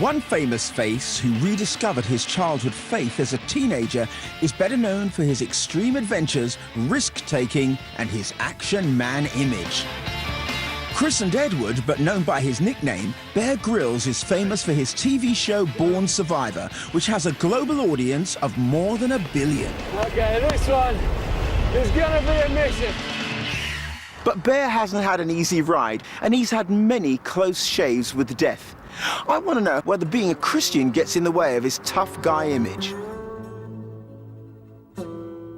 One famous face who rediscovered his childhood faith as a teenager is better known for his extreme adventures, risk-taking, and his action man image. Christened Edward, but known by his nickname, Bear Grylls is famous for his TV show Born Survivor, which has a global audience of more than 1 billion. Okay, this one is gonna be a mission. But Bear hasn't had an easy ride, and he's had many close shaves with death. I want to know whether being a Christian gets in the way of his tough guy image.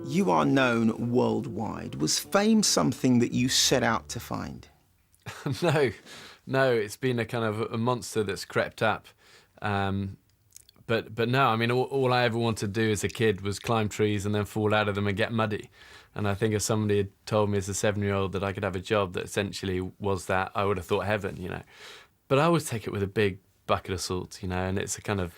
You are known worldwide. Was fame something that you set out to find? No, it's been a kind of a monster that's crept up. But no, I mean, all I ever wanted to do as a kid was climb trees and then fall out of them and get muddy. And I think if somebody had told me as a 7-year-old that I could have a job that essentially was that, I would have thought heaven, you know. But I always take it with a big bucket of salt, you know, and it's a kind of,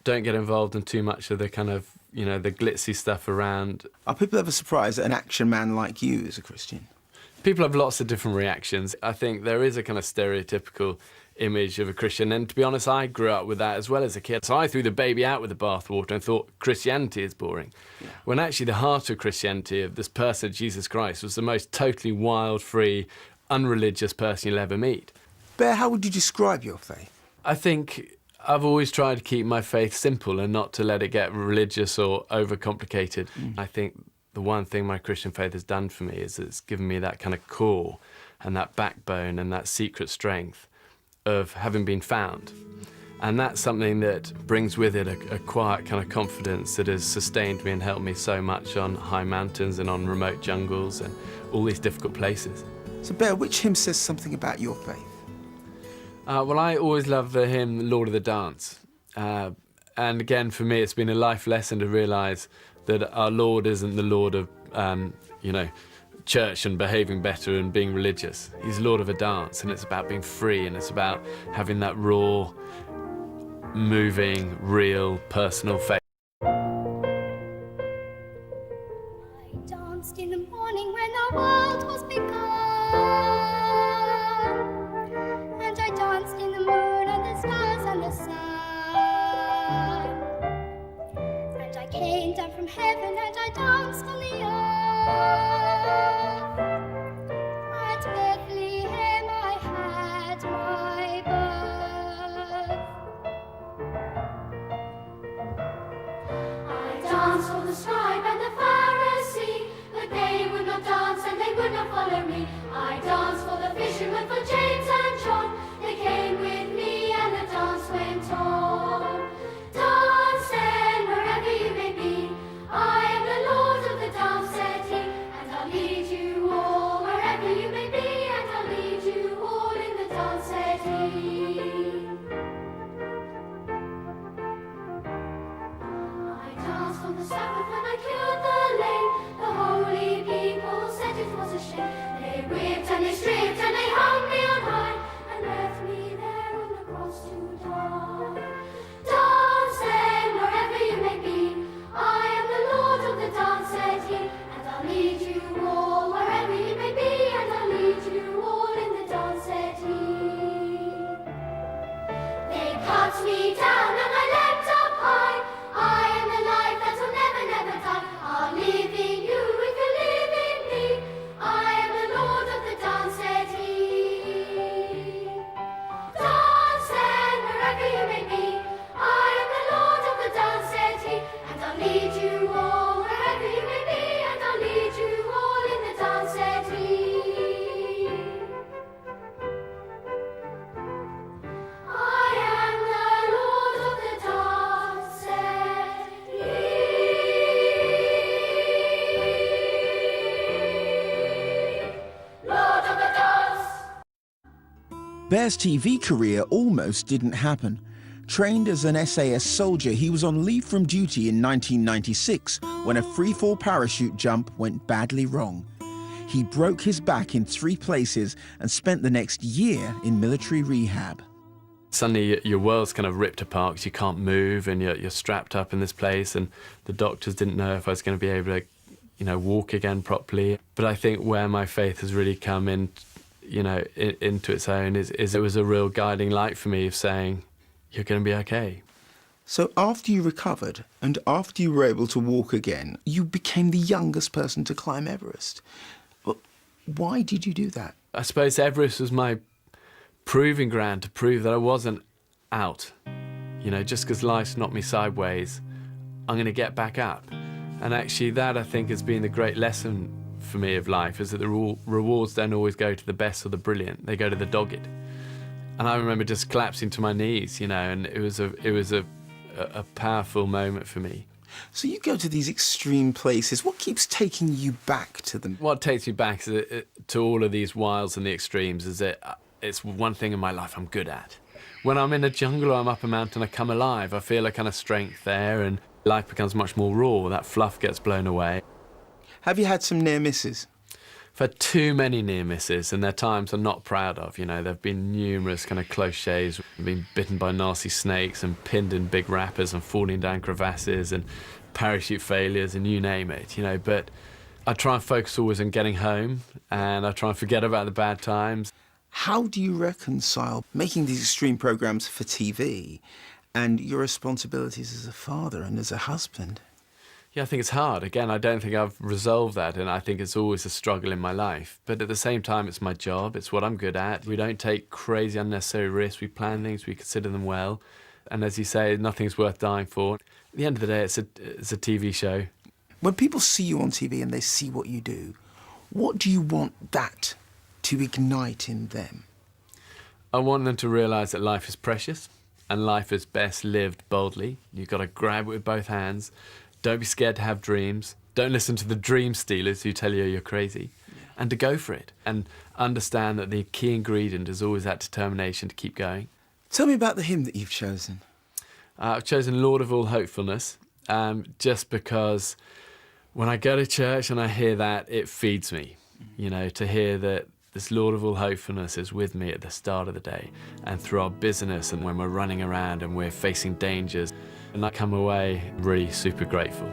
don't get involved in too much of the kind of, you know, the glitzy stuff around. Are people ever surprised that an action man like you is a Christian? People have lots of different reactions. I think there is a kind of stereotypical image of a Christian, and to be honest, I grew up with that as well as a kid. So I threw the baby out with the bathwater and thought Christianity is boring. Yeah. When actually the heart of Christianity, of this person, Jesus Christ, was the most totally wild, free, unreligious person you'll ever meet. Bear, how would you describe your faith? I think I've always tried to keep my faith simple and not to let it get religious or overcomplicated. I think the one thing my Christian faith has done for me is it's given me that kind of core and that backbone and that secret strength of having been found. And that's something that brings with it a quiet kind of confidence that has sustained me and helped me so much on high mountains and on remote jungles and all these difficult places. So Bear, which hymn says something about your faith? Well, I always love the hymn Lord of the Dance. And again, for me, it's been a life lesson to realise that our Lord isn't the Lord of, you know, church and behaving better and being religious. He's Lord of a dance, and it's about being free, and it's about having that raw, moving, real, personal faith. I danced in the morning when the world was begun, and I danced in the moon and the stars and the sun, and I came down from heaven and I danced on the earth. At Bethlehem I had my birth. I danced for the scribe and the Pharisee, but they would not dance and they would not follow me. I danced for the fishermen, for James and John. They came with me and the dance went on. Dance then wherever you may be. I am the Lord of the dance, said he, and I'll lead you all wherever you may be, and I'll lead you all in the dance, said he. I danced on the Sabbath when I cured the lame. The holy people said it was a shame. They whipped and they stripped and they hung me on high and left me there on the cross to die. Dance then wherever you may be. I am the Lord of the dance, said he, and I'll lead you all wherever you may be, and I'll lead you all in the dance, said he. They cut me down and I leapt up high. I am the life that will never, never die. I'll live in you if you live in me. I am the Lord of the dance, said he. Dance then wherever you may be. I am the Lord of the dance, said he, and I'll lead you all wherever you may be, and I'll lead you all in the dance, said he. I am the Lord of the dance, said he. Lord of the dance. Bear's TV career almost didn't happen. Trained as an SAS soldier, he was on leave from duty in 1996 when a freefall parachute jump went badly wrong. He broke his back in 3 places and spent the next year in military rehab. Suddenly your world's kind of ripped apart because you can't move and you're strapped up in this place, and the doctors didn't know if I was going to be able to, you know, walk again properly. But I think where my faith has really come in, you know, into its own is it was a real guiding light for me of saying, you're going to be okay. So after you recovered and after you were able to walk again, you became the youngest person to climb Everest. Well, why did you do that? I suppose Everest was my proving ground to prove that I wasn't out. You know, just because life's knocked me sideways, I'm going to get back up. And actually that, I think, has been the great lesson for me of life, is that the rewards don't always go to the best or the brilliant. They go to the dogged. And I remember just collapsing to my knees, you know, and it was a powerful moment for me. So you go to these extreme places. What keeps taking you back to them? What takes me back to all of these wilds and the extremes is that it's one thing in my life I'm good at. When I'm in a jungle or I'm up a mountain, I come alive. I feel a kind of strength there, and life becomes much more raw. That fluff gets blown away. Have you had some near misses? I've had too many near misses, and they're times I'm not proud of. You know, there have been numerous kind of close shaves. I've been bitten by nasty snakes and pinned in big wrappers and falling down crevasses and parachute failures and you name it, you know. But I try and focus always on getting home, and I try and forget about the bad times. How do you reconcile making these extreme programs for TV and your responsibilities as a father and as a husband? Yeah, I think it's hard. Again, I don't think I've resolved that, and I think it's always a struggle in my life. But at the same time, it's my job. It's what I'm good at. We don't take crazy, unnecessary risks. We plan things. We consider them well. And as you say, nothing's worth dying for. At the end of the day, it's a TV show. When people see you on TV and they see what you do, what do you want that to ignite in them? I want them to realise that life is precious and life is best lived boldly. You've got to grab it with both hands. Don't be scared to have dreams. Don't listen to the dream stealers who tell you you're crazy. And to go for it. And understand that the key ingredient is always that determination to keep going. Tell me about the hymn that you've chosen. I've chosen Lord of All Hopefulness, just because when I go to church and I hear that, it feeds me. You know, to hear that this Lord of All Hopefulness is with me at the start of the day and through our business and when we're running around and we're facing dangers. And I come away really super grateful.